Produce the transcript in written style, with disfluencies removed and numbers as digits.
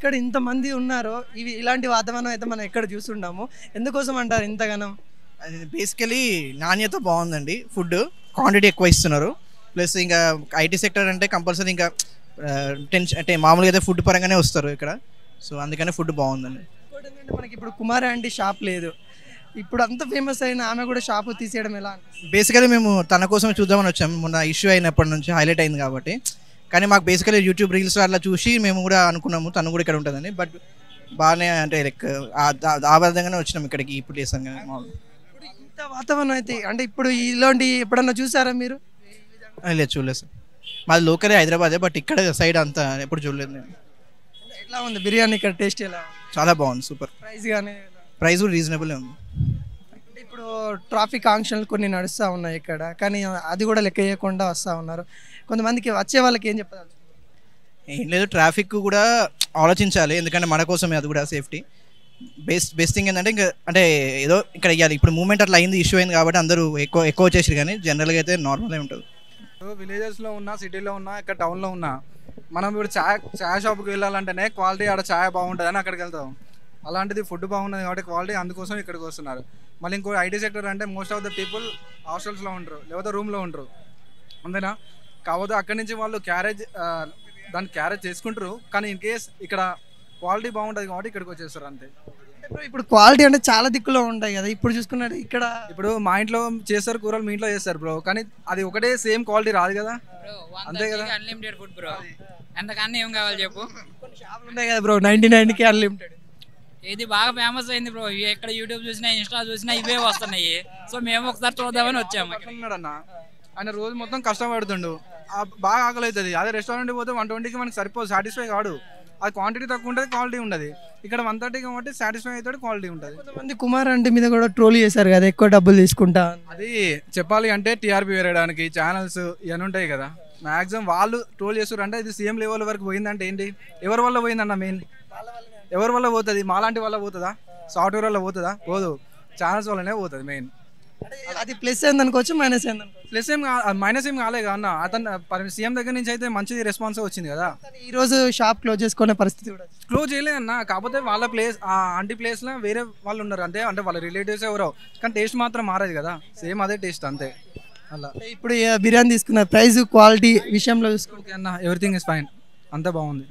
ఇక్కడ ఇంతమంది ఉన్నారో ఇలాంటి వాతావరణం అయితే మనం ఎక్కడ చూస్తుంటాము. ఎందుకోసం అంటారు ఇంతగానం? అది బేసికలీ నాణ్యత బాగుందండి. ఫుడ్ క్వాంటిటీ ఎక్కువ ఇస్తున్నారు. ప్లస్ ఇంకా ఐటీ సెక్టర్ అంటే కంపల్సరీ ఇంకా టెన్షన్ అంటే మామూలుగా అయితే ఫుడ్ పరంగానే వస్తారు ఇక్కడ. సో అందుకనే ఫుడ్ బాగుందండి. ఇంకోటి ఏంటంటే మనకి ఇప్పుడు కుమారి ఆంటీ షాప్ లేదు. ఇప్పుడు అంత ఫేమస్ అయిన ఆమె కూడా షాపు తీసేయడం ఎలా అనిపిస్తుంది? బేసికలీ మేము తన కోసమే చూద్దామని వచ్చాము. మొన్న ఇష్యూ అయినప్పటి నుంచి హైలైట్ అయింది కాబట్టి. కానీ మాకు బేసికలీ యూట్యూబ్ రీల్స్ అట్లా చూసి మేము కూడా అనుకున్నాము తను కూడా ఇక్కడ ఉంటుందని. బట్ బాగానే అంటే లైక్ ఆ విధంగానే వచ్చినాం ఇక్కడికి ఈ ప్లేస్ అని. ఇప్పుడు ఇంత వాతావరణం అయితే అంటే ఇప్పుడు ఇలాంటి ఎప్పుడన్నా చూసారా మీరు? లేదు, చూడలేదు సార్. మాది లోకలే హైదరాబాదే, బట్ ఇక్కడ సైడ్ అంతా ఎప్పుడు చూడలేదు నేను. ఎట్లా ఉంది బిర్యానీ ఇక్కడ టేస్ట్ ఎలా ఉంది? చాలా బాగుంది, సూపర్. ప్రైస్ కానీ ప్రైస్ కూడా రీజనబుల్ ఉంది. అంటే ఇప్పుడు ట్రాఫిక్ ఆంక్షలు కొన్ని నడుస్తూ ఉన్నాయి ఇక్కడ, కానీ అది కూడా లెక్క చేయకుండా వస్తూ ఉన్నారు. కొంతమందికి వచ్చే వాళ్ళకి ఏం చెప్పాలి? ఏం లేదు, ట్రాఫిక్ కూడా ఆలోచించాలి, ఎందుకంటే మన కోసమే అది కూడా సేఫ్టీ. బెస్ట్ థింగ్ ఏంటంటే ఇంకా అంటే ఏదో ఇక్కడ ఇవ్వాలి. ఇప్పుడు మూమెంట్ అట్లా అయింది, ఇష్యూ అయింది కాబట్టి అందరూ ఎక్కువ వచ్చేసారు. కానీ జనరల్గా అయితే నార్మల్గా ఉంటుంది. విలేజెస్లో ఉన్నా, సిటీలో ఉన్నా, ఇక్కడ టౌన్లో ఉన్నా, మనం ఇప్పుడు ఛాయ్ షాప్కి వెళ్ళాలంటేనే క్వాలిటీ ఆడ ఛాయ్ బాగుంటుందని అక్కడికి వెళ్తాం. అలాంటిది ఫుడ్ బాగున్నది కాబట్టి క్వాలిటీ, అందుకోసం ఇక్కడికి వస్తున్నారు. మళ్ళీ ఇంకో ఐటీ సెక్టర్ అంటే మోస్ట్ ఆఫ్ ద పీపుల్ హాస్టల్స్లో ఉంటారు, లేకపోతే రూమ్లో ఉంటారు, అంతేనా. కాకపోతే అక్కడి నుంచి వాళ్ళు దాన్ని క్యారేజ్ చేసుకుంటారు. కానీ ఇన్ కేస్ ఇక్కడ క్వాలిటీ బాగుంటుంది కాబట్టి ఇక్కడికి వచ్చేస్తారు అంతే. ఇప్పుడు క్వాలిటీ అంటే చాలా దిక్కులో ఉంటాయి కదా. ఇప్పుడు చూసుకున్నట్టు ఇక్కడ ఇప్పుడు మా ఇంట్లో చేస్తారు కూరలు, మీ ఇంట్లో చేస్తారు బ్రో, కానీ అది ఒకటే సేమ్ క్వాలిటీ రాదు కదా. అంతే కదా. అన్లిమిటెడ్ ఫుడ్ బ్రో, ఎంతకన్నా ఏం కావాలి చెప్పు. కొన్ని షాపులు ఉన్నాయి కదా బ్రో, 99కి అన్లిమిటెడ్. ఇది బాగా ఫేమస్ అయింది బ్రో. ఎక్కడ యూట్యూబ్ చూసినా, ఇన్స్టా చూసినా ఇవే వస్తున్నాయి. సో మేము ఒకసారి చూద్దామని వచ్చాము. అన్న ఆయన రోజు మొత్తం కష్టపడుతుండు, బాగా ఆకలి అవుతుంది. అదే రెస్టారెంట్కి పోతే 120కి మనకి సరిపోదు, సాటిస్ఫై కాడు. అది క్వాంటిటీ తక్కువ ఉంటుంది, క్వాలిటీ ఉండదు. ఇక్కడ 130 కాబట్టి సాటిస్ఫై అవుతాడు, క్వాలిటీ ఉంటుంది. కొంతమంది కుమార్ ఆంటీ మీద కూడా ట్రోల్ చేశారు కదా, ఎక్కువ డబ్బులు తీసుకుంటా. అది చెప్పాలి అంటే టీఆర్పీ వేయడానికి ఛానల్స్ ఇవన్నీ ఉంటాయి కదా, మ్యాక్సిమం వాళ్ళు ట్రోల్ చేస్తారు. అంటే ఇది సీఎం లెవెల్ వరకు పోయిందంటే ఏంటి, ఎవరి వల్ల పోయిందన్న? మెయిన్ ఎవరి వల్ల పోతుంది? మాలాంటి వల్ల పోతుందా? సాఫ్ట్వేర్ వల్ల పోతుందా? పోదు, ఛానల్స్ వల్లనే పోతుంది మెయిన్. అది ప్లస్ ఏందనుకోవచ్చు, మైనస్ ఏందనుకోవచ్చు. ప్లస్ ఏం మైనస్ ఏం కాలేదు అన్న. అతను సీఎం దగ్గర నుంచి అయితే మంచి రెస్పాన్స్ వచ్చింది కదా. ఈ రోజు షాప్ క్లోజ్ చేసుకునే పరిస్థితి కూడా క్లోజ్ చేయలేదన్న. కాకపోతే వాళ్ళ ప్లేస్, ఆ ఆంటీ ప్లేస్లో వేరే వాళ్ళు ఉన్నారు అంతే. అంటే వాళ్ళ రిలేటివ్స్ ఎవరో, కానీ టేస్ట్ మాత్రం మారదు కదా, సేమ్ అదే టేస్ట్ అంతే. అలా ఇప్పుడు బిర్యానీ తీసుకున్న ప్రైస్ క్వాలిటీ విషయంలో చూసుకుంటే అన్న ఎవ్రీథింగ్ ఇస్ ఫైన్, అంతా బాగుంది.